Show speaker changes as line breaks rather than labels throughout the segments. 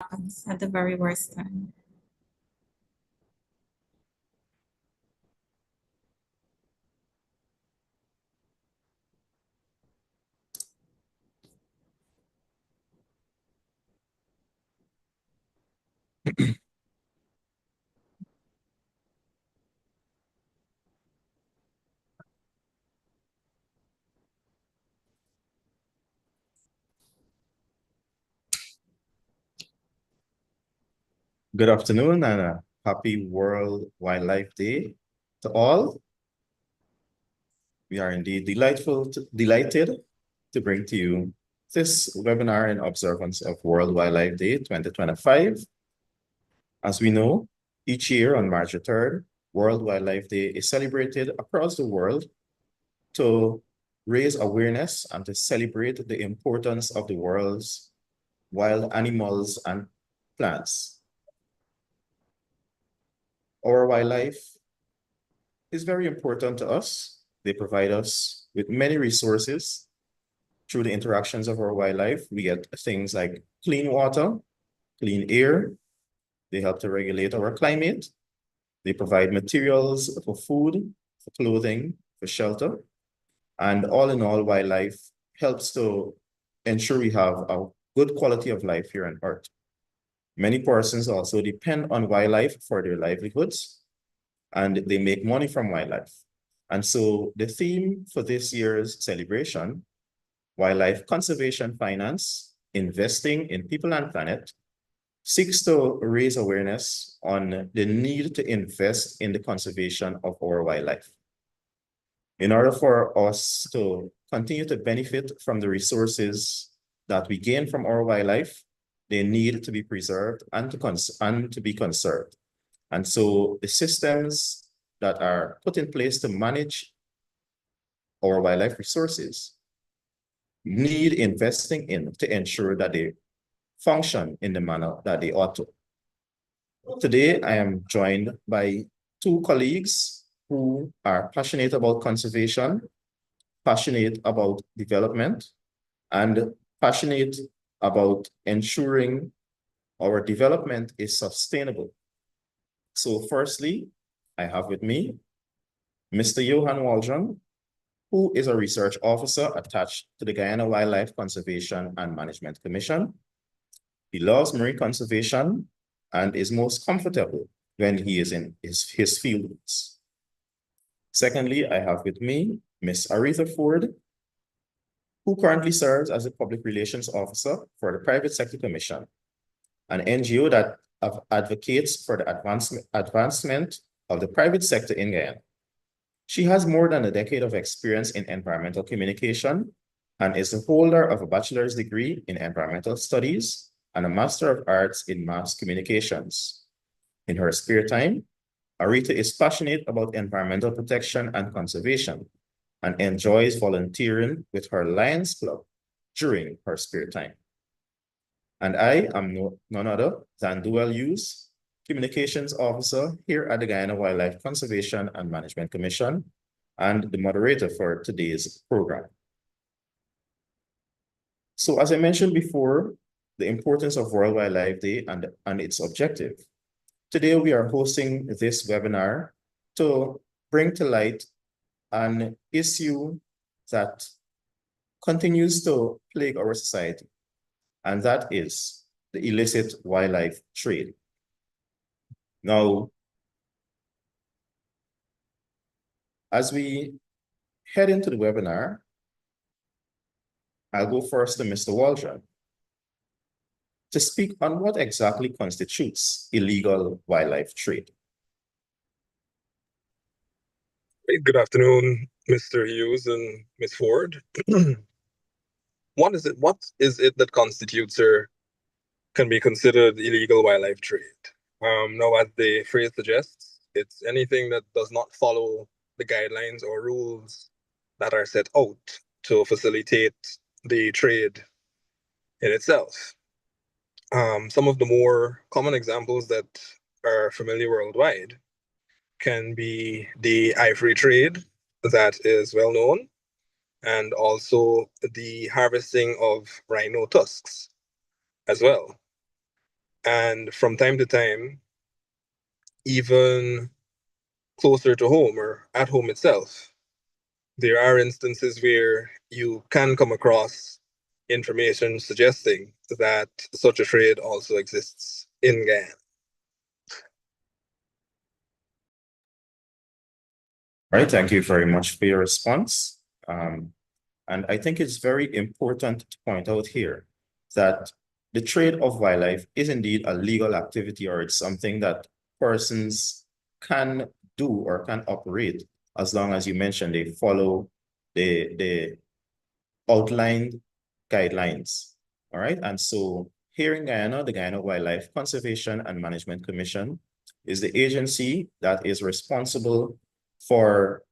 happens at the very worst time.
Good afternoon and a happy World Wildlife Day to all. We are indeed delighted to bring to you this webinar in observance of World Wildlife Day 2025. As we know, each year on March 3rd, World Wildlife Day is celebrated across the world to raise awareness and to celebrate the importance of the world's wild animals and plants. Our wildlife is very important to us. They provide us with many resources. Through the interactions of our wildlife, we get things like clean water, clean air. They help to regulate our climate. They provide materials for food, for clothing, for shelter. And all in all, wildlife helps to ensure we have a good quality of life here on Earth. Many persons also depend on wildlife for their livelihoods, and they make money from wildlife. And so the theme for this year's celebration, Wildlife Conservation Finance, Investing in People and Planet, seeks to raise awareness on the need to invest in the conservation of our wildlife. In order for us to continue to benefit from the resources that we gain from our wildlife, they need to be preserved and to be conserved. And so the systems that are put in place to manage our wildlife resources need investing in to ensure that they function in the manner that they ought to. Today, I am joined by two colleagues who are passionate about conservation, passionate about development, and passionate about ensuring our development is sustainable. So firstly, I have with me Mr. Johan Waldron, who is a research officer attached to the Guyana Wildlife Conservation and Management Commission. He loves marine conservation and is most comfortable when he is in his fields. Secondly, I have with me Ms. Aretha Ford, who currently serves as a public relations officer for the Private Sector Commission, an NGO that advocates for the advancement of the private sector in Guyana. She has more than a decade of experience in environmental communication and is the holder of a bachelor's degree in environmental studies and a Master of Arts in Mass Communications. In her spare time, Aretha is passionate about environmental protection and conservation and enjoys volunteering with her Lions Club during her spare time. And I am none other than Dual Use, Communications Officer here at the Guyana Wildlife Conservation and Management Commission and the moderator for today's program. So as I mentioned before, the importance of World Wildlife Day and its objective. Today we are hosting this webinar to bring to light an issue that continues to plague our society, and that is the illicit wildlife trade. Now, as we head into the webinar, I'll go first to Mr. Waldron to speak on what exactly constitutes illegal wildlife trade.
Good afternoon, Mr. Hughes and Ms. Ford. What is it that constitutes or can be considered illegal wildlife trade? Now, as the phrase suggests, it's anything that does not follow the guidelines or rules that are set out to facilitate the trade in itself. Some of the more common examples that are familiar worldwide can be the ivory trade that is well known, and also the harvesting of rhino tusks as well. And from time to time, even closer to home or at home itself, there are instances where you can come across information suggesting that such a trade also exists in Guyana.
All right, thank you very much for your response. And I think it's very important to point out here that the trade of wildlife is indeed a legal activity, or it's something that persons can do or can operate as long as you mentioned they follow the outlined guidelines. All right. And so here in Guyana, the Guyana Wildlife Conservation and Management Commission is the agency that is responsible for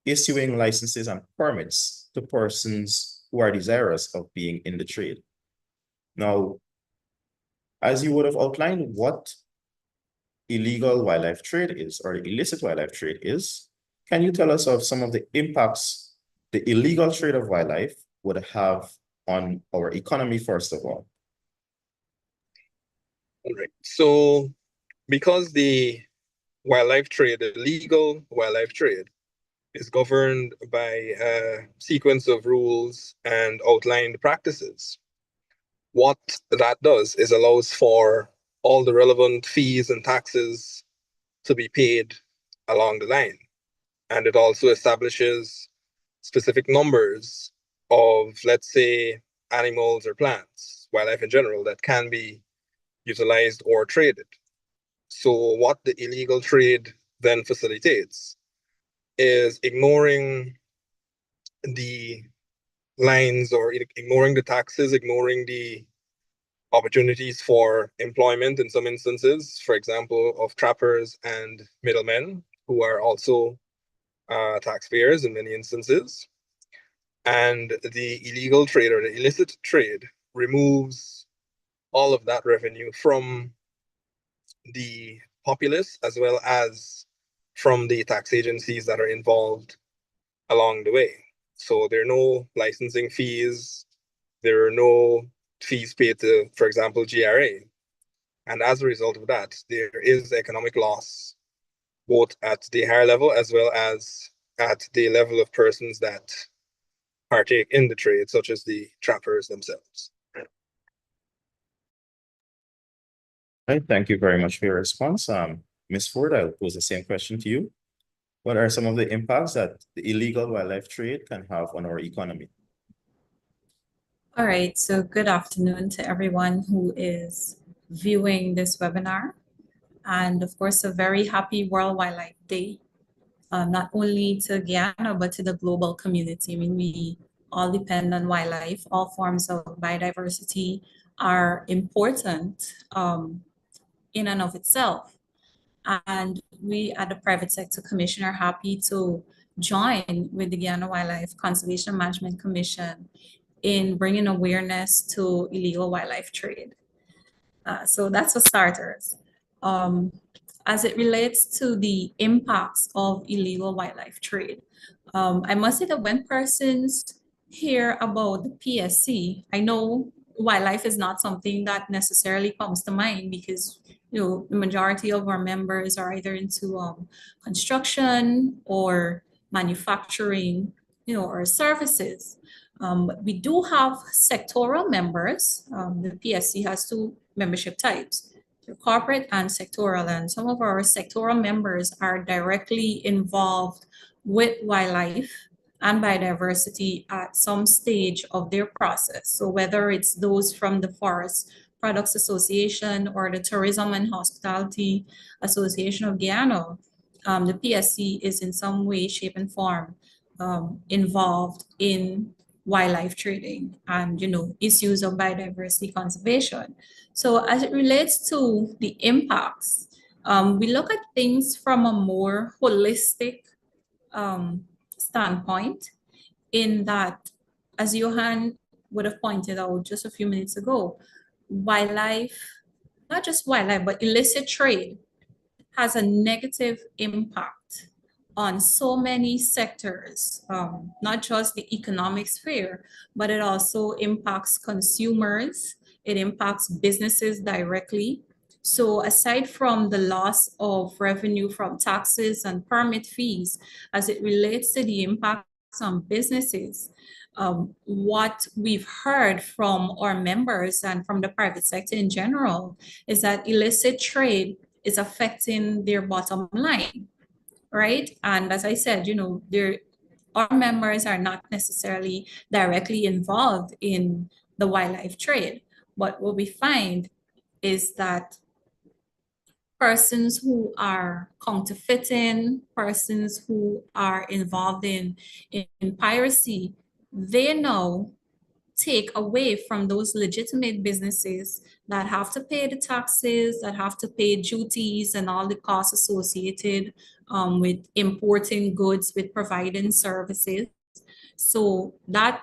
issuing licenses and permits to persons who are desirous of being in the trade. Now, as you would have outlined what illegal wildlife trade is, or the illicit wildlife trade is, can you tell us of some of the impacts the illegal trade of wildlife would have on our economy, first of all?
All right. So because the wildlife trade, the legal wildlife trade, is governed by a sequence of rules and outlined practices, what that does is allows for all the relevant fees and taxes to be paid along the line. And it also establishes specific numbers of, let's say, animals or plants, wildlife in general, that can be utilized or traded. So what the illegal trade then facilitates is ignoring the lines or ignoring the taxes, ignoring the opportunities for employment in some instances, for example, of trappers and middlemen who are also taxpayers in many instances. And the illegal trade or the illicit trade removes all of that revenue from the populace as well as from the tax agencies that are involved along the way. So there are no licensing fees, there are no fees paid to, for example, GRA. And as a result of that, there is economic loss, both at the higher level as well as at the level of persons that partake in the trade, such as the trappers themselves.
Right, thank you very much for your response. Ms. Ford, I'll pose the same question to you. What are some of the impacts that the illegal wildlife trade can have on our economy?
All right, so good afternoon to everyone who is viewing this webinar. And of course, a very happy World Wildlife Day, not only to Guyana, but to the global community. I mean, we all depend on wildlife. All forms of biodiversity are important in and of itself. And we at the Private Sector Commission are happy to join with the Guyana Wildlife Conservation Management Commission in bringing awareness to illegal wildlife trade. So that's for starters. As it relates to the impacts of illegal wildlife trade, I must say that when persons hear about the PSC, I know wildlife is not something that necessarily comes to mind because the majority of our members are either into construction or manufacturing, or services. We do have sectoral members. The PSC has two membership types, corporate and sectoral, and some of our sectoral members are directly involved with wildlife and biodiversity at some stage of their process. So whether it's those from the Forest Products Association or the Tourism and Hospitality Association of Guyana, the PSC is in some way, shape, and form involved in wildlife trading and issues of biodiversity conservation. So as it relates to the impacts, we look at things from a more holistic standpoint, in that, as Johan would have pointed out just a few minutes ago, wildlife, not just wildlife, but illicit trade has a negative impact on so many sectors, not just the economic sphere, but it also impacts consumers, it impacts businesses directly. So aside from the loss of revenue from taxes and permit fees, as it relates to the impacts on businesses, what we've heard from our members and from the private sector in general is that illicit trade is affecting their bottom line, right? And as I said, our members are not necessarily directly involved in the wildlife trade. But what we find is that persons who are counterfeiting, persons who are involved in piracy, they now take away from those legitimate businesses that have to pay the taxes, that have to pay duties and all the costs associated with importing goods, with providing services. So that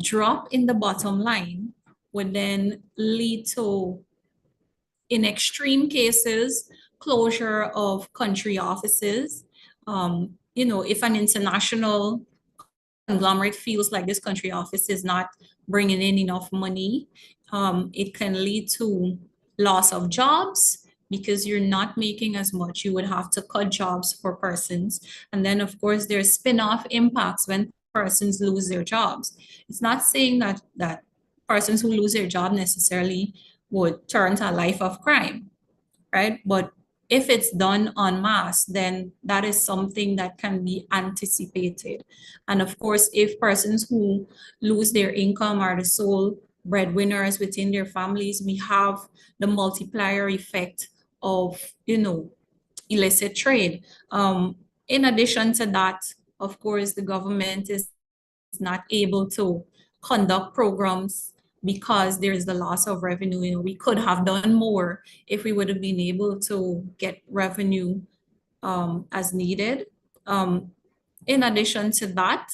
drop in the bottom line would then lead to, in extreme cases, closure of country offices. If an international conglomerate feels like this country office is not bringing in enough money, it can lead to loss of jobs because you're not making as much. You would have to cut jobs for persons. And then, of course, there's spin-off impacts when persons lose their jobs. It's not saying that persons who lose their job necessarily would turn to a life of crime, right? But if it's done en masse, then that is something that can be anticipated. And of course, if persons who lose their income are the sole breadwinners within their families, we have the multiplier effect of, illicit trade. In addition to that, of course, the government is not able to conduct programs because there's the loss of revenue. We could have done more if we would have been able to get revenue as needed. In addition to that,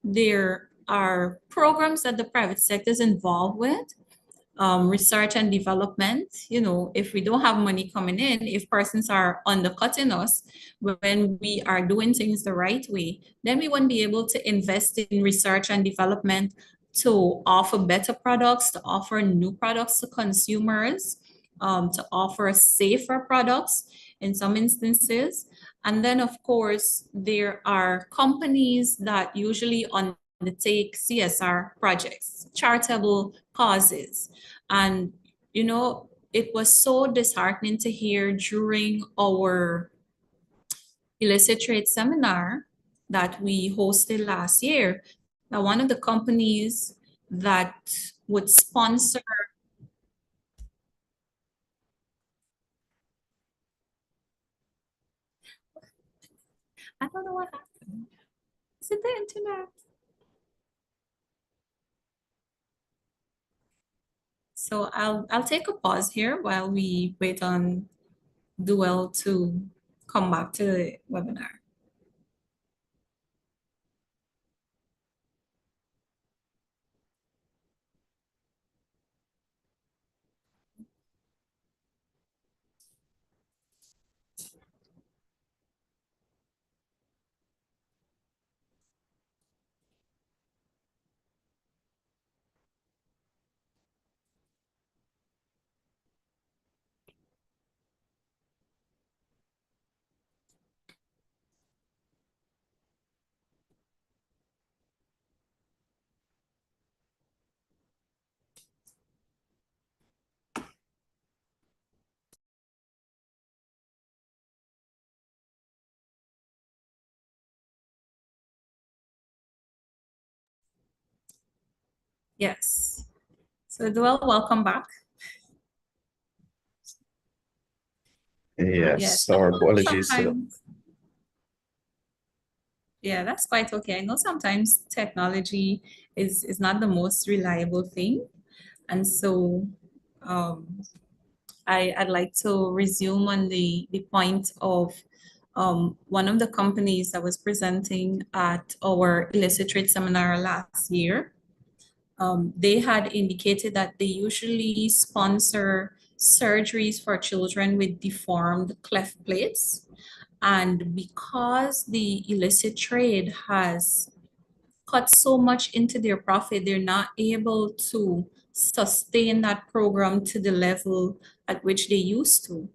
there are programs that the private sector is involved with, research and development. If we don't have money coming in, if persons are undercutting us when we are doing things the right way, then we won't be able to invest in research and development to offer better products, to offer new products to consumers, to offer safer products in some instances. And then, of course, there are companies that usually undertake CSR projects, charitable causes. And, it was so disheartening to hear during our illicit trade seminar that we hosted last year that one of the companies that would sponsor. I don't know what happened. Is it the internet? So I'll take a pause here while we wait on Duel to come back to the webinar. Yes. So Duel, welcome back.
Yes, our apologies.
Yeah, that's quite okay. I know sometimes technology is not the most reliable thing. And so I'd like to resume on the point of one of the companies that was presenting at our illicit trade seminar last year. They had indicated that they usually sponsor surgeries for children with deformed cleft plates. And because the illicit trade has cut so much into their profit, they're not able to sustain that program to the level at which they used to.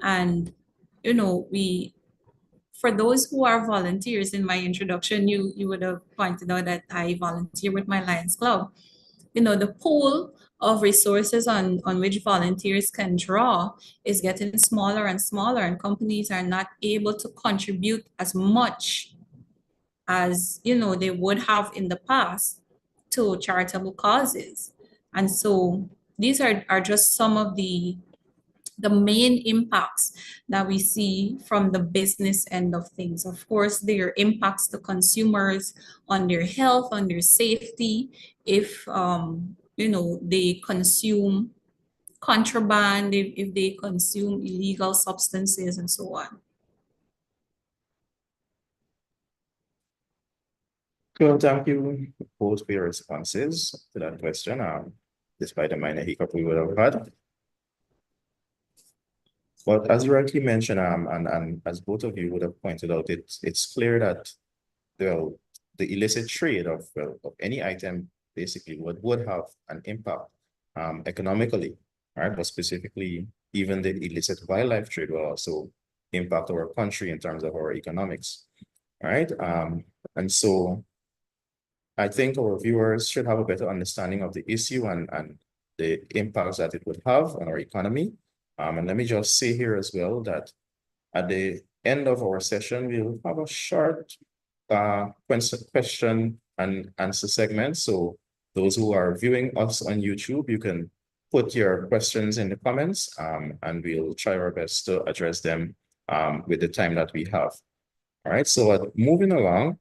And, for those who are volunteers, in my introduction, you would have pointed out that I volunteer with my Lions Club. The pool of resources on which volunteers can draw is getting smaller and smaller, and companies are not able to contribute as much as they would have in the past to charitable causes. And so these are just some of the main impacts that we see from the business end of things. Of course, there are impacts to consumers on their health, on their safety, if they consume contraband, if they consume illegal substances and so on.
So thank you both for your responses to that question, despite the minor hiccup we would have had. But as you rightly mentioned, and as both of you would have pointed out, it's clear that the illicit trade of any item basically would have an impact economically, right? But specifically, even the illicit wildlife trade will also impact our country in terms of our economics, right? And so I think our viewers should have a better understanding of the issue and the impacts that it would have on our economy. And let me just say here as well that at the end of our session, we'll have a short question and answer segment. So those who are viewing us on YouTube, you can put your questions in the comments, and we'll try our best to address them with the time that we have. All right, so moving along,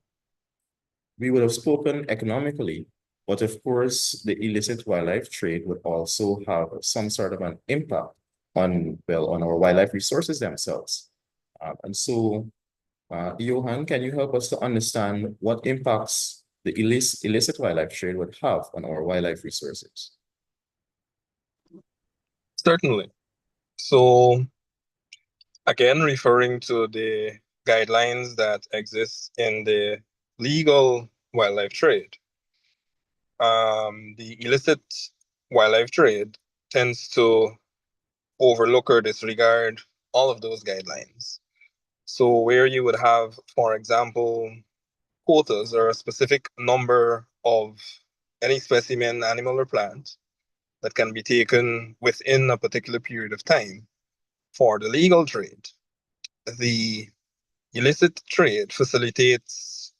we would have spoken economically, but of course, the illicit wildlife trade would also have some sort of an impact on our wildlife resources themselves. And so, Johan, can you help us to understand what impacts the illicit wildlife trade would have on our wildlife resources?
Certainly. So, again, referring to the guidelines that exist in the legal wildlife trade, the illicit wildlife trade tends to overlook or disregard all of those guidelines. So where you would have, for example, quotas or a specific number of any specimen, animal or plant that can be taken within a particular period of time for the legal trade, the illicit trade facilitates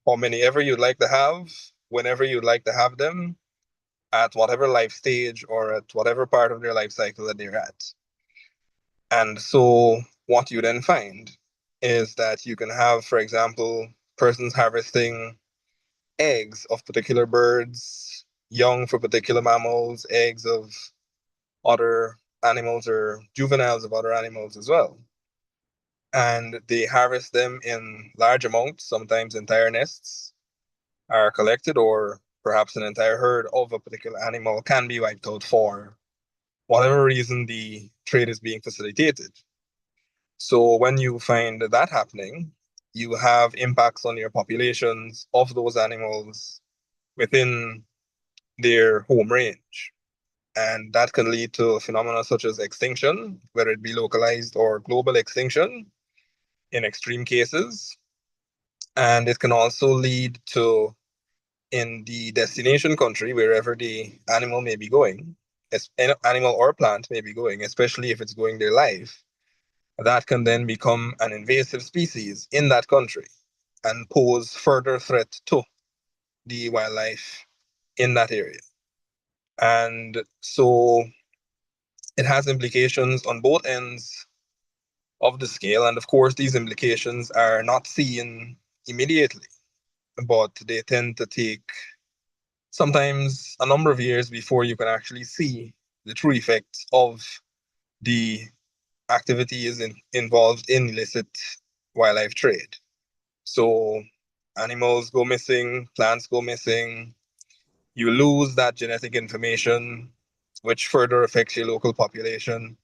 how many ever you'd like to have, whenever you'd like to have them, at whatever life stage or at whatever part of their life cycle that they're at. And so what you then find is that you can have, for example, persons harvesting eggs of particular birds, young for particular mammals, eggs of other animals or juveniles of other animals as well. And they harvest them in large amounts, sometimes entire nests are collected, or perhaps an entire herd of a particular animal can be wiped out for whatever reason the trade is being facilitated. So when you find that happening, you have impacts on your populations of those animals within their home range. And that can lead to phenomena such as extinction, whether it be localized or global extinction in extreme cases. And it can also lead to, in the destination country, wherever the animal may be going, animal or plant may be going, especially if it's going there live, that can then become an invasive species in that country and pose further threat to the wildlife in that area. And so it has implications on both ends of the scale. And of course, these implications are not seen immediately, but they tend to take sometimes a number of years before you can actually see the true effects of the activities involved in illicit wildlife trade. So animals go missing, plants go missing, you lose that genetic information, which further affects your local population,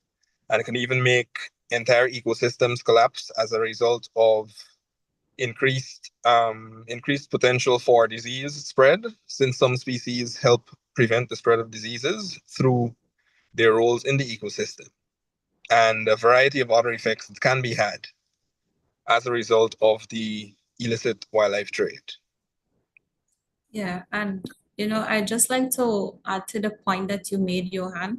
and it can even make entire ecosystems collapse as a result of increased potential for disease spread, since some species help prevent the spread of diseases through their roles in the ecosystem, and a variety of other effects that can be had as a result of the illicit wildlife trade.
Yeah, and I just like to add to the point that you made, Johan,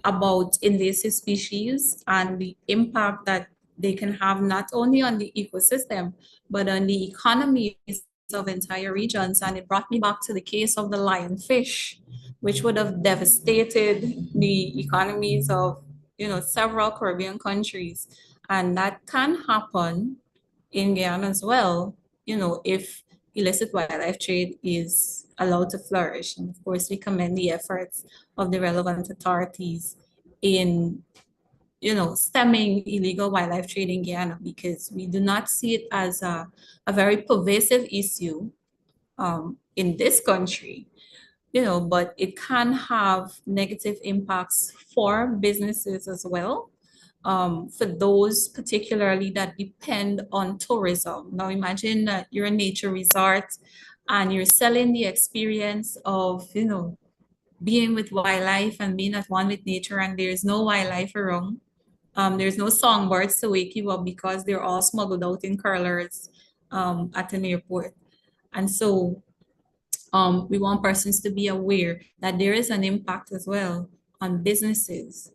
about invasive species and the impact that they can have not only on the ecosystem, but on the economies of entire regions. And it brought me back to the case of the lionfish, which would have devastated the economies of, several Caribbean countries. And that can happen in Guyana as well, if illicit wildlife trade is allowed to flourish. And of course, we commend the efforts of the relevant authorities in, stemming illegal wildlife trade in Guyana, because we do not see it as a very pervasive issue in this country, but it can have negative impacts for businesses as well, for those particularly that depend on tourism. Now imagine that you're a nature resort and you're selling the experience of, being with wildlife and being at one with nature, and there's no wildlife around. There's no songbirds to wake you up because they're all smuggled out in curlers at an airport. And so we want persons to be aware that there is an impact as well on businesses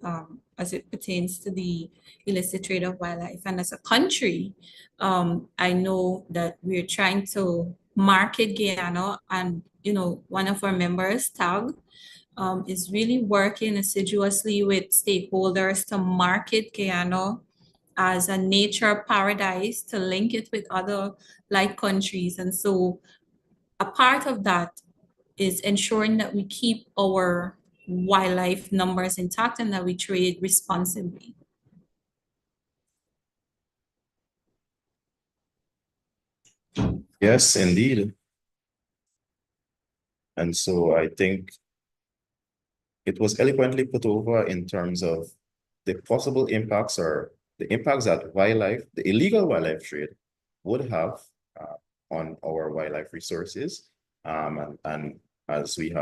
as it pertains to the illicit trade of wildlife. And as a country, I know that we're trying to market Guyana, and one of our members, TAG, is really working assiduously with stakeholders to market Guyana as a nature paradise, to link it with other like countries. And so a part of that is ensuring that we keep our wildlife numbers intact and that we trade responsibly.
Yes, indeed. And so I think it was eloquently put over in terms of the possible impacts, or the impacts that the illegal wildlife trade would have on our wildlife resources. And as it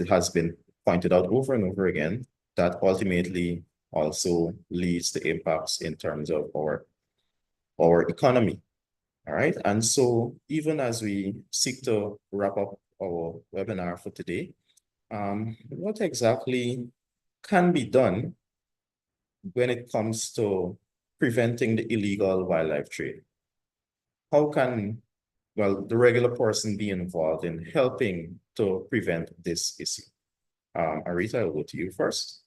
has been pointed out over and over again, that ultimately also leads to impacts in terms of our economy. All right. And so even as we seek to wrap up our webinar for today, what exactly can be done when it comes to preventing the illegal wildlife trade? How can, the regular person be involved in helping to prevent this issue? Arita, I'll go to you first.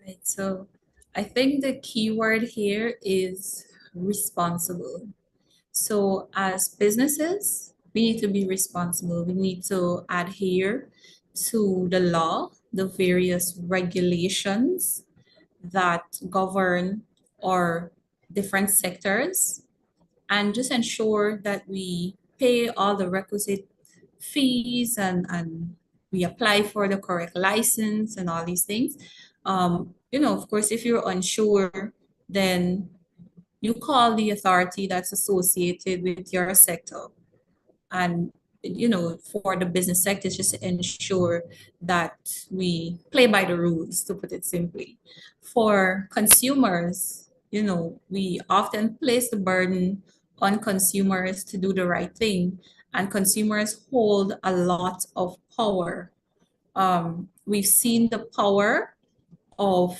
Right. So I think the key word here is responsible. So as businesses, we need to be responsible. We need to adhere to the law, the various regulations that govern our different sectors, and just ensure that we pay all the requisite fees, and we apply for the correct license and all these things. Of course, if you're unsure, then you call the authority that's associated with your sector. And for the business sector, just to ensure that we play by the rules, to put it simply. For consumers, we often place the burden on consumers to do the right thing, and consumers hold a lot of power. We've seen the power of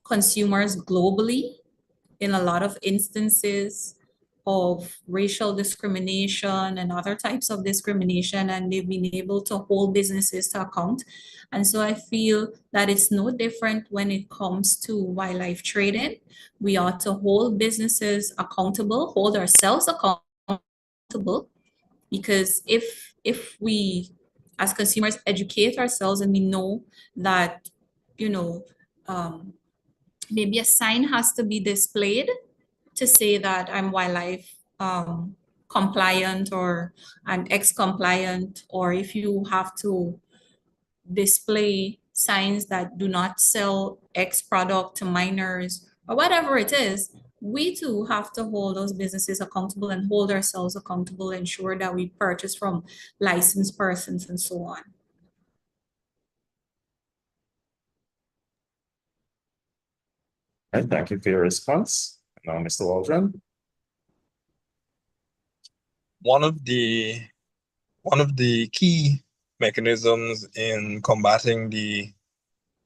consumers globally in a lot of instances of racial discrimination and other types of discrimination, and they've been able to hold businesses to account. And so I feel that it's no different when it comes to wildlife trading. We ought to hold businesses accountable, hold ourselves accountable, because if we as consumers educate ourselves and we know that, maybe a sign has to be displayed to say that I'm wildlife compliant or I'm X compliant, or if you have to display signs that do not sell X product to minors or whatever it is, we too have to hold those businesses accountable and hold ourselves accountable, ensure that we purchase from licensed persons and so on.
And thank you for your response. Now, Mr. Waldron.
One of the key mechanisms in combating the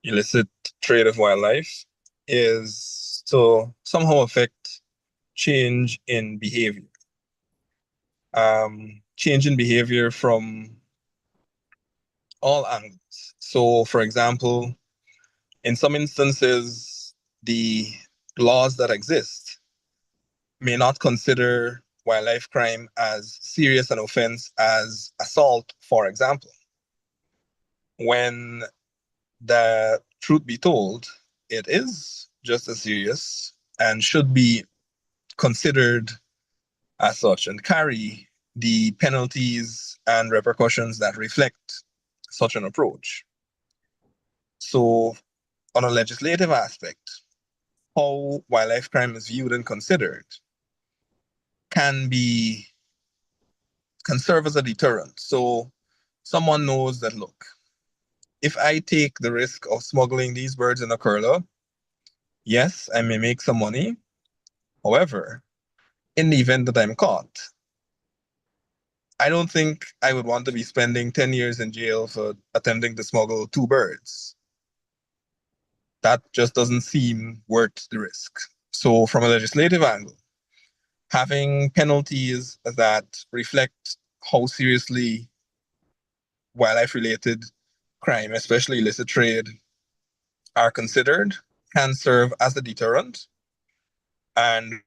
illicit trade of wildlife is to somehow affect change in behavior. Change in behavior from all angles. So, for example, in some instances, the laws that exist may not consider wildlife crime as serious an offense as assault, for example. When the truth be told, it is just as serious and should be considered as such and carry the penalties and repercussions that reflect such an approach. So, on a legislative aspect, how wildlife crime is viewed and considered can serve as a deterrent. So, someone knows that, look, if I take the risk of smuggling these birds in a curler, yes, I may make some money. However, in the event that I'm caught, I don't think I would want to be spending 10 years in jail for attempting to smuggle 2 birds. That just doesn't seem worth the risk. So, from a legislative angle, having penalties that reflect how seriously wildlife related crime, especially illicit trade, are considered can serve as a deterrent. And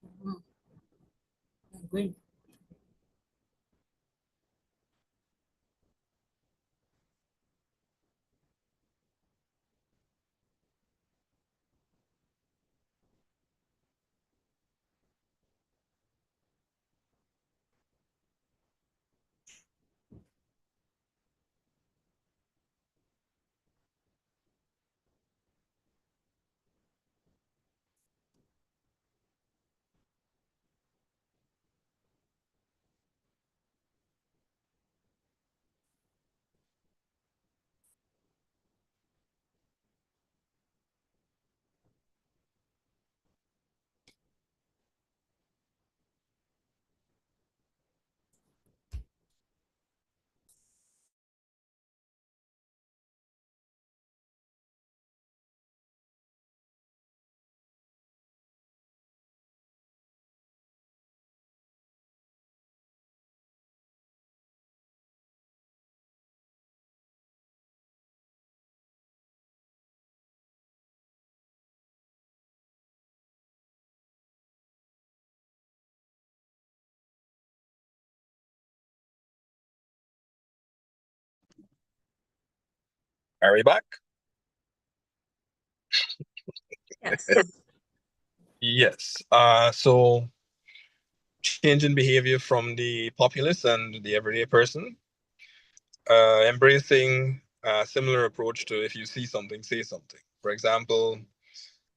Mhm. Agree.
are we back?
Yes.
Yes. So change in behavior from the populace and the everyday person, embracing a similar approach to if you see something, say something. For example,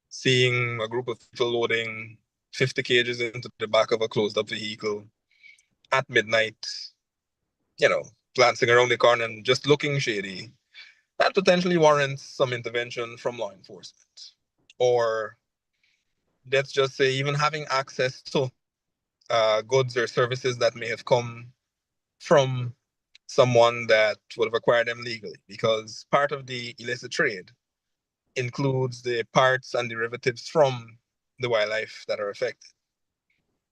seeing a group of people loading 50 cages into the back of a closed up vehicle at midnight, you know, glancing around the corner and just looking shady, that potentially warrants some intervention from law enforcement. Or let's just say, even having access to goods or services that may have come from someone that would have acquired them legally, because part of the illicit trade includes the parts and derivatives from the wildlife that are affected.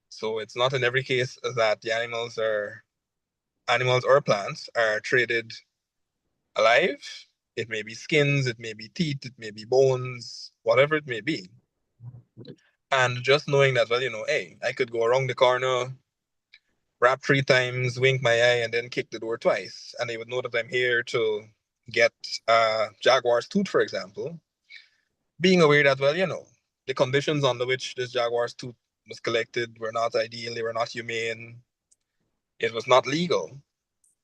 So it's not in every case that the animals or plants are traded alive. It may be skins, it may be teeth, it may be bones, whatever it may be. And just knowing that, well, hey, I could go around the corner, rap 3 times, wink my eye, and then kick the door twice. And they would know that I'm here to get Jaguar's tooth, for example. Being aware that, well, the conditions under which this Jaguar's tooth was collected were not ideal, they were not humane, it was not legal.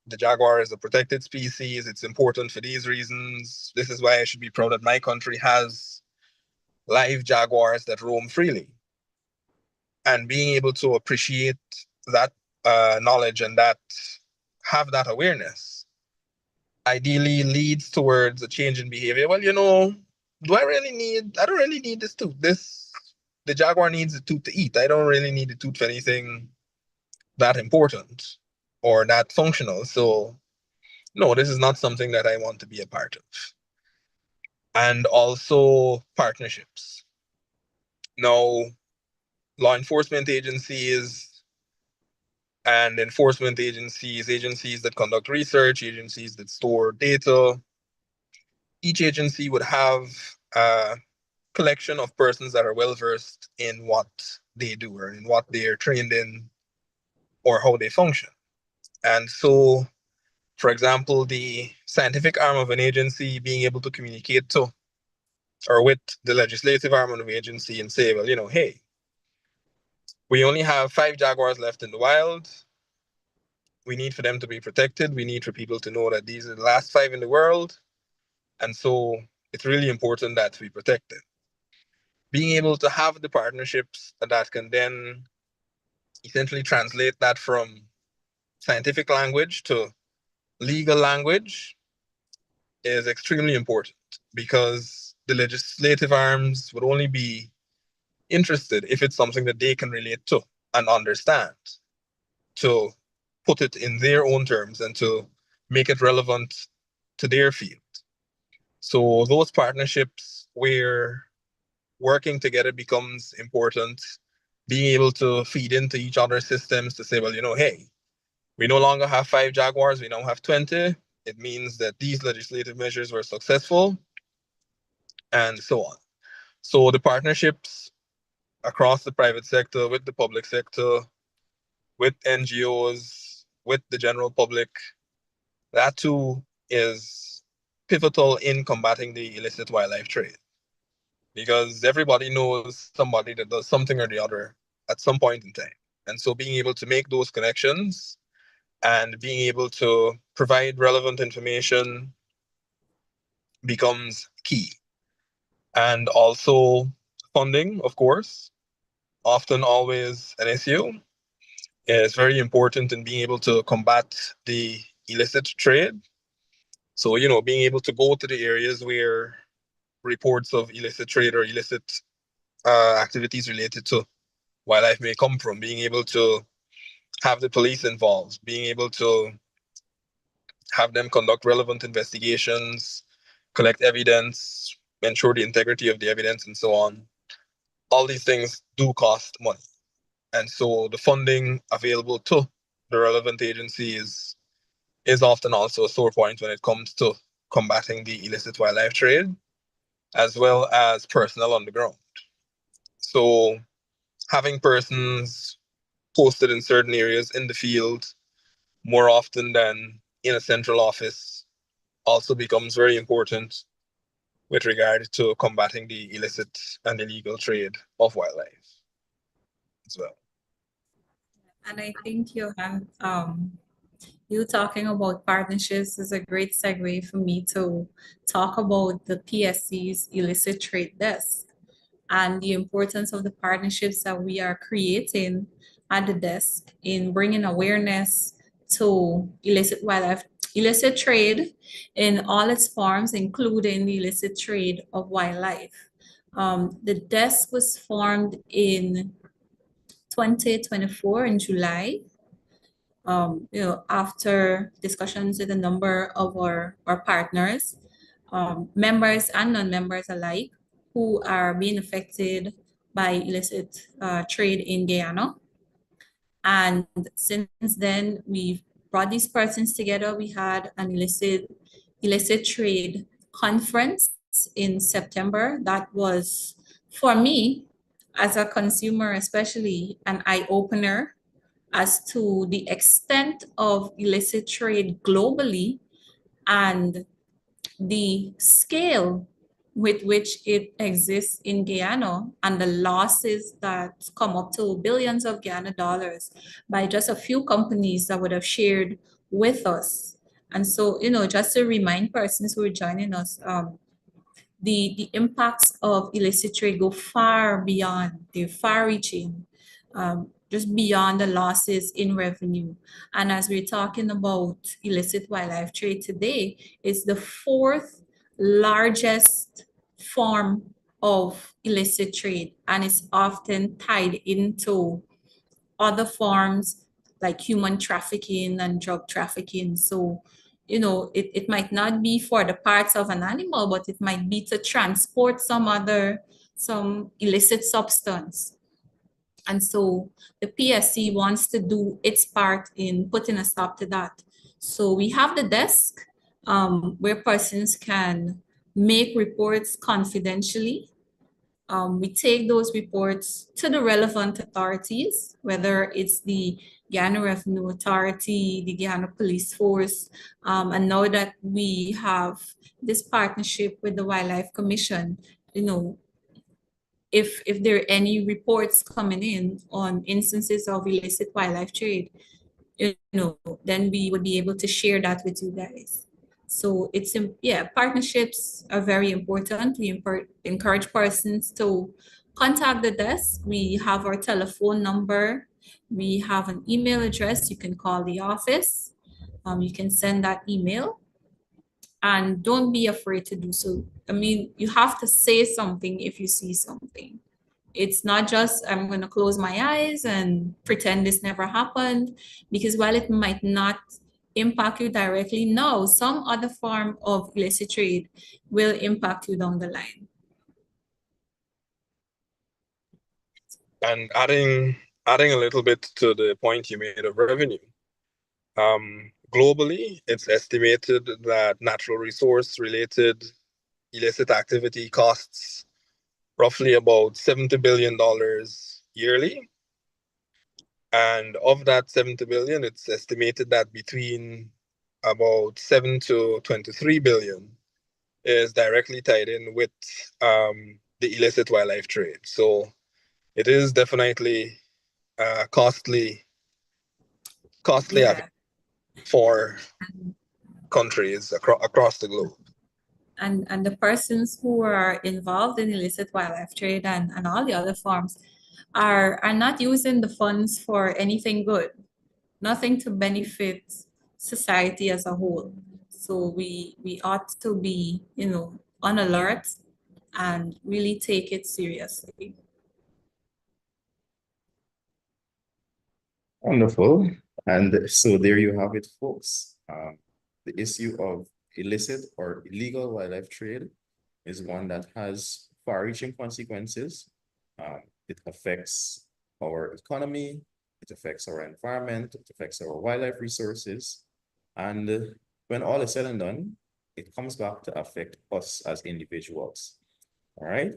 The jaguar is a protected species. It's important for these reasons. This is why I should be proud that my country has live jaguars that roam freely. And being able to appreciate that knowledge and have that awareness ideally leads towards a change in behavior. Well, I don't really need this tooth. The jaguar needs the tooth to eat. I don't really need the tooth for anything that important or that functional. So no, this is not something that I want to be a part of. And also partnerships. Now, law enforcement agencies and enforcement agencies that conduct research, agencies that store data, each agency would have a collection of persons that are well versed in what they do or in what they are trained in or how they function. And so, for example, the scientific arm of an agency being able to communicate to or with the legislative arm of the agency and say, well, hey, we only have 5 jaguars left in the wild. We need for them to be protected. We need for people to know that these are the last 5 in the world. And so it's really important that we protect them. Being able to have the partnerships that can then essentially translate that from scientific language to legal language is extremely important, because the legislative arms would only be interested if it's something that they can relate to and understand, to put it in their own terms and to make it relevant to their field. So those partnerships where working together becomes important, being able to feed into each other's systems to say, well, hey, we no longer have 5 jaguars, we now have 20. It means that these legislative measures were successful, and so on. So the partnerships across the private sector, with the public sector, with NGOs, with the general public, that too is pivotal in combating the illicit wildlife trade. Because everybody knows somebody that does something or the other at some point in time. And so being able to make those connections and being able to provide relevant information becomes key. And also funding, of course, often always an issue. It's very important in being able to combat the illicit trade. So, being able to go to the areas where reports of illicit trade or illicit activities related to wildlife may come from, being able to have the police involved, being able to have them conduct relevant investigations, collect evidence, ensure the integrity of the evidence, and so on. All these things do cost money. And so the funding available to the relevant agencies is often also a sore point when it comes to combating the illicit wildlife trade, as well as personnel on the ground. So having persons posted in certain areas in the field more often than in a central office also becomes very important with regard to combating the illicit and illegal trade of wildlife as well.
And I think you talking about partnerships is a great segue for me to talk about the PSC's illicit trade desk and the importance of the partnerships that we are creating at the desk in bringing awareness to illicit trade in all its forms, including the illicit trade of wildlife. The desk was formed in 2024 in July, after discussions with a number of our partners, members and non-members alike, who are being affected by illicit trade in Guyana. And since then, we've brought these persons together. We had an illicit trade conference in September, that was, for me, as a consumer especially, an eye-opener as to the extent of illicit trade globally and the scale with which it exists in Guyana and the losses that come up to billions of Guyana dollars by just a few companies that would have shared with us. And so, just to remind persons who are joining us, the impacts of illicit trade go far beyond, they're far reaching, just beyond the losses in revenue. And as we're talking about illicit wildlife trade today, it's the fourth largest form of illicit trade, and it's often tied into other forms like human trafficking and drug trafficking. So, it might not be for the parts of an animal, but it might be to transport some illicit substance. And so the PSC wants to do its part in putting a stop to that. So we have the desk where persons can make reports confidentially. We take those reports to the relevant authorities, whether it's the Guyana Revenue Authority, the Guyana Police Force, and now that we have this partnership with the Wildlife Commission, if there are any reports coming in on instances of illicit wildlife trade, then we would be able to share that with you guys. So partnerships are very important. We encourage persons to contact the desk. We have our telephone number. We have an email address. You can call the office. You can send that email, and don't be afraid to do so. I mean, you have to say something if you see something. It's not just, I'm going to close my eyes and pretend this never happened, because while it might not impact you directly, no, some other form of illicit trade will impact you down the line.
And adding a little bit to the point you made of revenue. Globally, it's estimated that natural resource related illicit activity costs roughly about $70 billion yearly. And of that 70 billion, it's estimated that between about 7 to 23 billion is directly tied in with the illicit wildlife trade. So it is definitely costly
Yeah.
for countries across the globe.
And the persons who are involved in illicit wildlife trade and all the other forms are not using the funds for anything good, nothing to benefit society as a whole. So we ought to be, on alert and really take it seriously.
Wonderful. And so there you have it, folks. The issue of illicit or illegal wildlife trade is one that has far-reaching consequences. It affects our economy, it affects our environment, it affects our wildlife resources. And when all is said and done, it comes back to affect us as individuals. All right.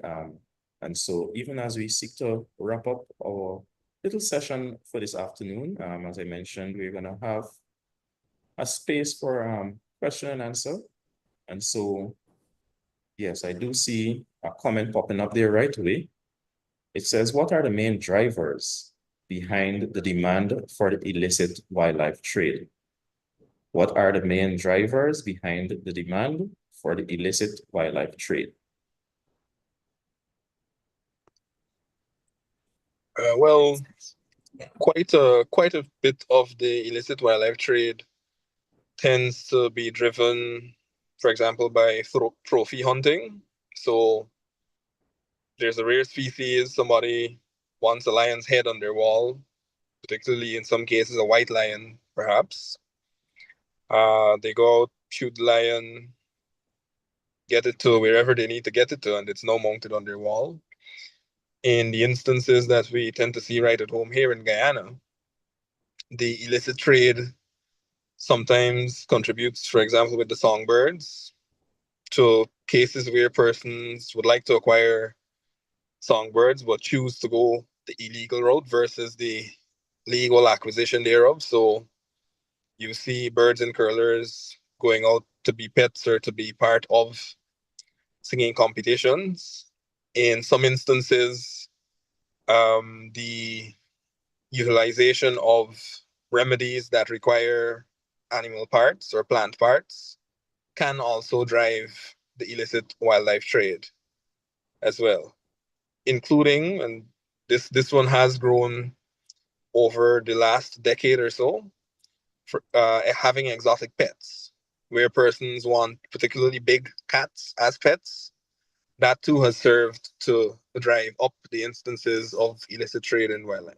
And so even as we seek to wrap up our little session for this afternoon, as I mentioned, we're going to have a space for question and answer. And so, yes, I do see a comment popping up there right away. It says, what are the main drivers behind the demand for the illicit wildlife trade? What are the main drivers behind the demand for the illicit wildlife trade?
Well, quite a bit of the illicit wildlife trade tends to be driven, for example, by trophy hunting. So there's a rare species, somebody wants a lion's head on their wall, particularly in some cases a white lion, perhaps. They go out, shoot the lion, get it to wherever they need to get it to, and it's now mounted on their wall. In the instances that we tend to see right at home here in Guyana, the illicit trade sometimes contributes, for example, with the songbirds, to cases where persons would like to acquire songbirds but choose to go the illegal route versus the legal acquisition thereof. So you see birds and curlers going out to be pets or to be part of singing competitions. In some instances, the utilization of remedies that require animal parts or plant parts can also drive the illicit wildlife trade as well, including, and this one has grown over the last decade or so, for, having exotic pets, where persons want particularly big cats as pets. That too has served to drive up the instances of illicit trade in wildlife.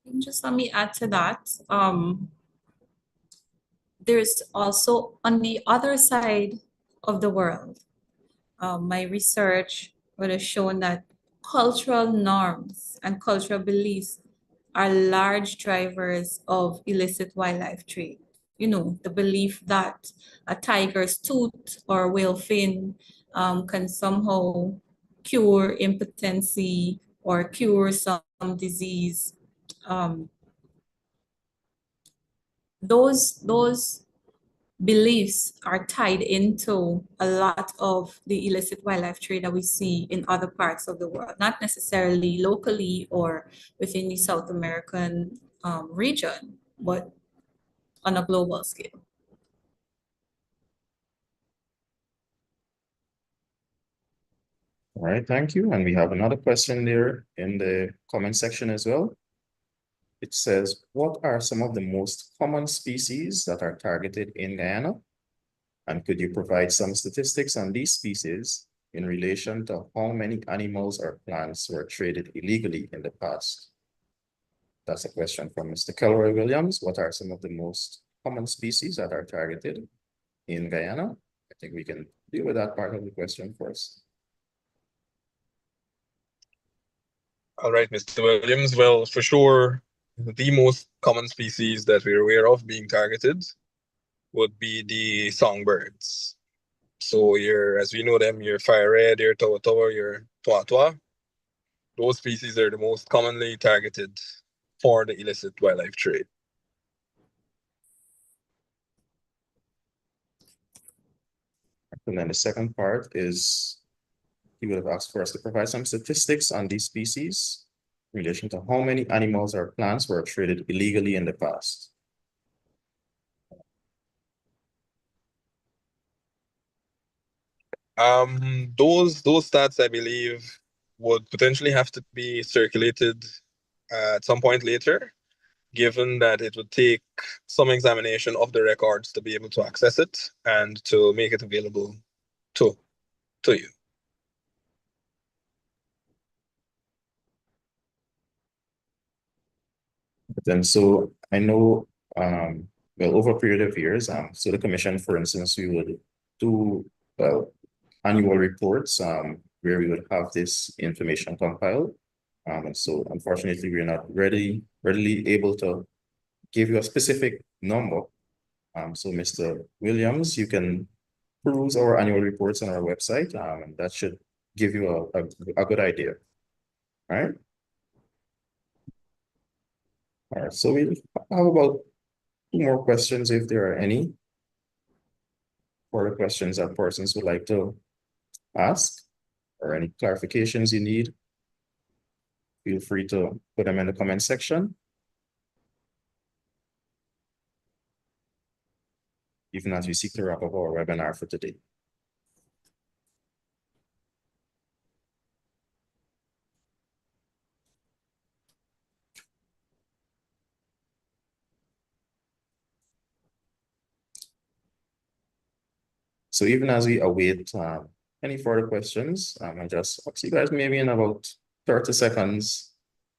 And just let me add to that. There's also on the other side of the world, my research would have shown that cultural norms and cultural beliefs are large drivers of illicit wildlife trade. You know, the belief that a tiger's tooth or whale fin can somehow cure impotency or cure some disease. Um, those beliefs are tied into a lot of the illicit wildlife trade that we see in other parts of the world, not necessarily locally or within the South American region, but on a global scale.
All right, thank you. And we have another question there in the comment section as well. It says, what are some of the most common species that are targeted in Guyana? And could you provide some statistics on these species in relation to how many animals or plants were traded illegally in the past? That's a question from Mr. Kelroy Williams. What are some of the most common species that are targeted in Guyana? I think we can deal with that part of the question first.
All right, Mr. Williams. Well, for sure, the most common species that we're aware of being targeted would be the songbirds. So as we know them, your fire red, your tawa, your twa. Those species are the most commonly targeted for the illicit wildlife trade.
And then the second part is, he would have asked for us to provide some statistics on these species in relation to how many animals or plants were traded illegally in the past.
Those stats, I believe, would potentially have to be circulated at some point later, given that it would take some examination of the records to be able to access it and to make it available to you.
But then, so I know, well, over a period of years, so the commission, for instance, we would do annual reports where we would have this information compiled. And so unfortunately, we're not readily able to give you a specific number. So Mr. Williams, you can peruse our annual reports on our website, and that should give you a good idea. All right. All right, so we have about 2 more questions if there are any. Further questions that persons would like to ask or any clarifications you need, feel free to put them in the comment section. Even as we seek to wrap up our webinar for today. So even as we await any further questions, I just ask you guys maybe in about 30 seconds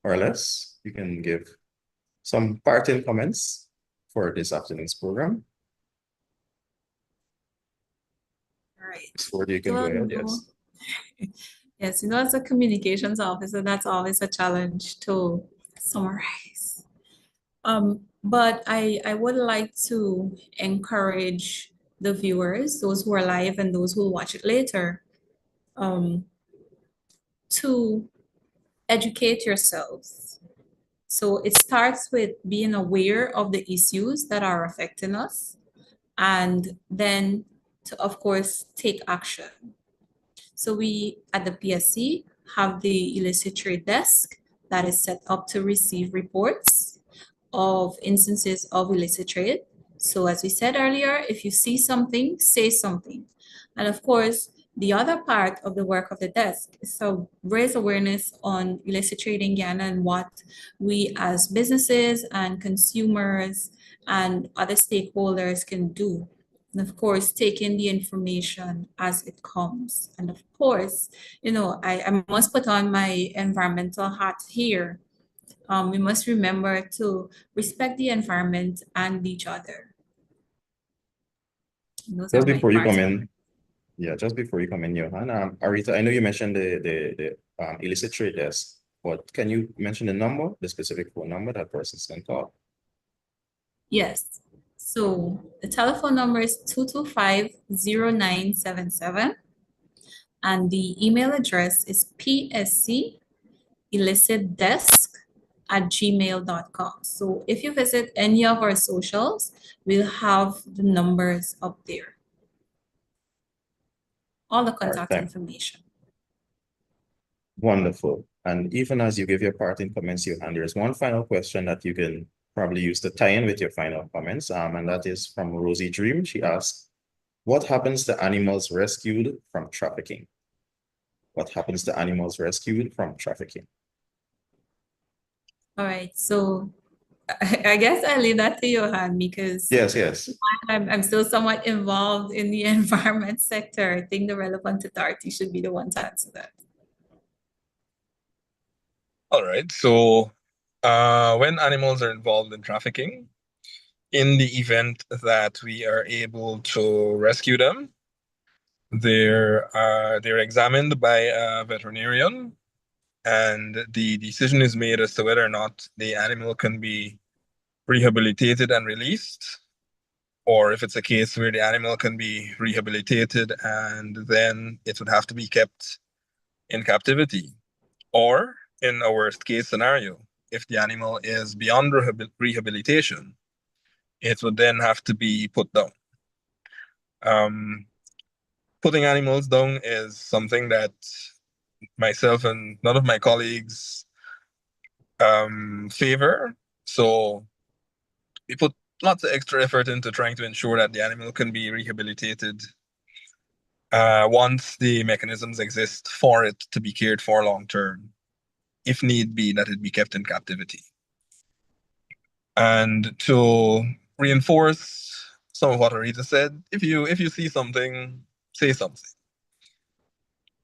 or less, you can give some parting comments for this afternoon's program.
All right.
So you can go ahead, yes.
Yes, you know, as a communications officer, that's always a challenge to summarize. But I would like to encourage the viewers, those who are live and those who will watch it later, to educate yourselves. So it starts with being aware of the issues that are affecting us, and then to, of course, take action. So we at the PSC have the illicit trade desk that is set up to receive reports of instances of illicit trade. So as we said earlier, if you see something, say something. And of course, the other part of the work of the desk is to raise awareness on illicit trade in Ghana and what we as businesses and consumers and other stakeholders can do. And of course, take in the information as it comes. And of course, I must put on my environmental hat here. We must remember to respect the environment and each other. Those are
Just
my
before you
parts.
come in, yeah, just before you come in, Johan, Arita, I know you mentioned the illicit trade desk, but can you mention the number, the specific phone number that persons can call?
Yes. So the telephone number is 225-0977, and the email address is pscillicitdesk@gmail.com. So if you visit any of our socials, we'll have the numbers up there. All the contact
thanks.
information.
Wonderful. And even as you give your parting comments, Johan, there's one final question that you can probably use to tie in with your final comments. And that is from Rosie Dream. She asks, what happens to animals rescued from trafficking? What happens to animals rescued from trafficking?
All right. So I guess I leave that to Johan because
Yes.
I'm still somewhat involved in the environment sector. I think the relevant authority should be the one to answer that.
All right. So when animals are involved in trafficking, in the event that we are able to rescue them, they're examined by a veterinarian, and the decision is made as to whether or not the animal can be rehabilitated and released, or if it's a case where the animal can be rehabilitated and then it would have to be kept in captivity. Or in a worst case scenario, if the animal is beyond rehabilitation, it would then have to be put down. Putting animals down is something that myself and none of my colleagues favor. So we put lots of extra effort into trying to ensure that the animal can be rehabilitated once the mechanisms exist for it to be cared for long term, if need be, that it be kept in captivity. And to reinforce some of what Arita said, if you see something, say something.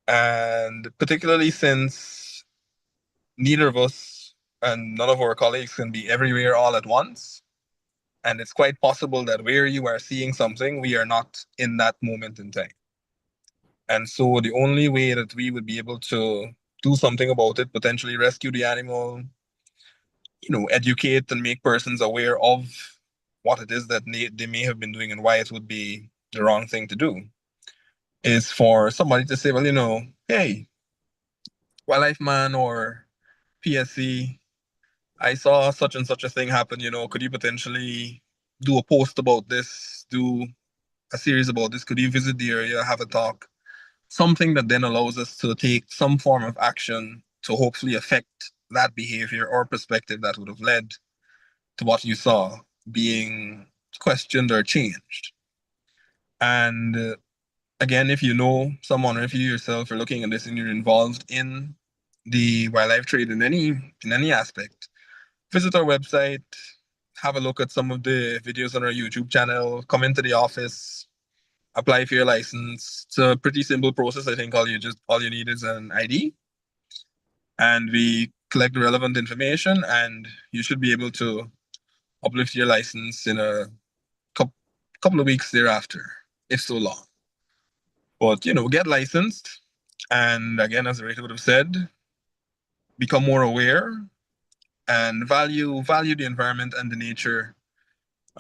And particularly since neither of us and none of our colleagues can be everywhere all at once, and it's quite possible that where you are seeing something, we are not in that moment in time. And so the only way that we would be able to do something about it, potentially rescue the animal, educate and make persons aware of what it is that they may have been doing and why it would be the wrong thing to do, is for somebody to say, well, hey, Wildlife Man or PSC, I saw such and such a thing happen, could you potentially do a post about this, do a series about this? Could you visit the area, have a talk? Something that then allows us to take some form of action to hopefully affect that behavior or perspective that would have led to what you saw being questioned or changed. And again, if you know someone or if you yourself are looking at this and you're involved in the wildlife trade in any aspect, visit our website, have a look at some of the videos on our YouTube channel, come into the office, apply for your license. It's a pretty simple process. I think all you need is an ID, and we collect the relevant information, and you should be able to uplift your license in a couple of weeks thereafter, if so long. But get licensed, and again, as Rita would have said, become more aware and value the environment and the nature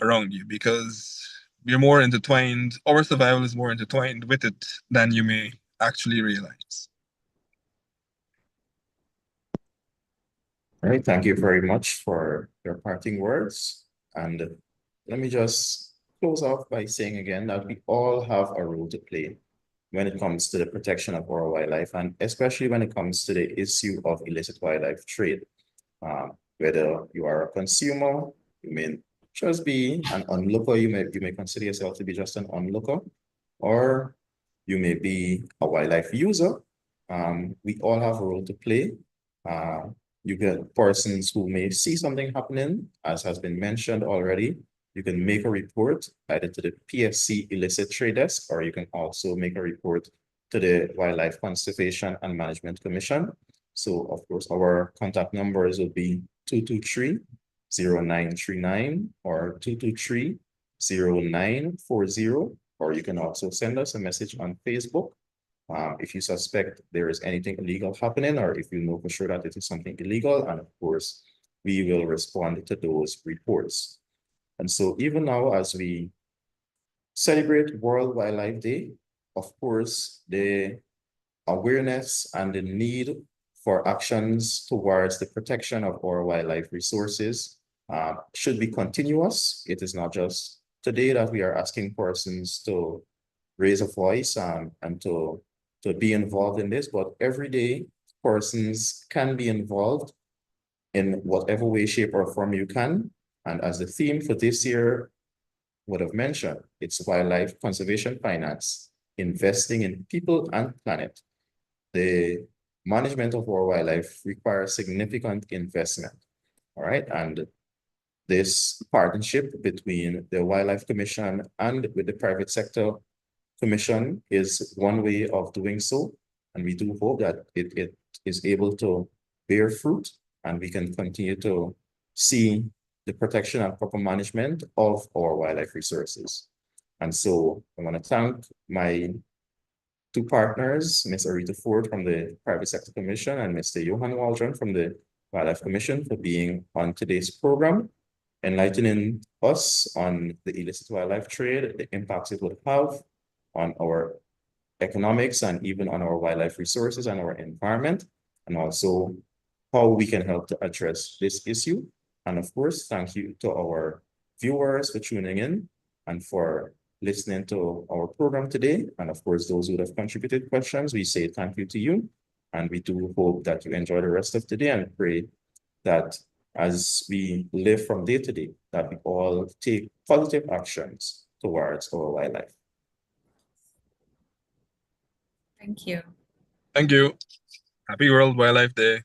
around you, because we're more intertwined, our survival is more intertwined with it than you may actually realize.
All right, thank you very much for your parting words. And let me just close off by saying again that we all have a role to play when it comes to the protection of our wildlife, and especially when it comes to the issue of illicit wildlife trade. Whether you are a consumer, you may just be an onlooker, you may consider yourself to be just an onlooker, or you may be a wildlife user. We all have a role to play. You get persons who may see something happening, as has been mentioned already. You can make a report either to the PSC Illicit Trade Desk, or you can also make a report to the Wildlife Conservation and Management Commission. So of course, our contact numbers will be 223-0939 or 223-0940, or you can also send us a message on Facebook. If you suspect there is anything illegal happening, or if you know for sure that it is something illegal, and of course, we will respond to those reports. And so even now, as we celebrate World Wildlife Day, of course, the awareness and the need for actions towards the protection of our wildlife resources should be continuous. It is not just today that we are asking persons to raise a voice and to be involved in this, but every day persons can be involved in whatever way, shape, or form you can. And as the theme for this year would have mentioned, it's wildlife conservation finance, investing in people and planet. The management of our wildlife requires significant investment, all right? And this partnership between the Wildlife Commission and with the private sector commission is one way of doing so. And we do hope that it is able to bear fruit, and we can continue to see the protection and proper management of our wildlife resources. And so I want to thank my two partners, Ms. Arita Ford from the Private Sector Commission and Mr. Johan Waldron from the Wildlife Commission for being on today's program, enlightening us on the illicit wildlife trade, the impacts it would have on our economics and even on our wildlife resources and our environment, and also how we can help to address this issue. And of course, thank you to our viewers for tuning in and for listening to our program today. And of course, those who have contributed questions, we say thank you to you. And we do hope that you enjoy the rest of today, and pray that as we live from day to day, that we all take positive actions towards our wildlife.
Thank you.
Thank you. Happy World Wildlife Day.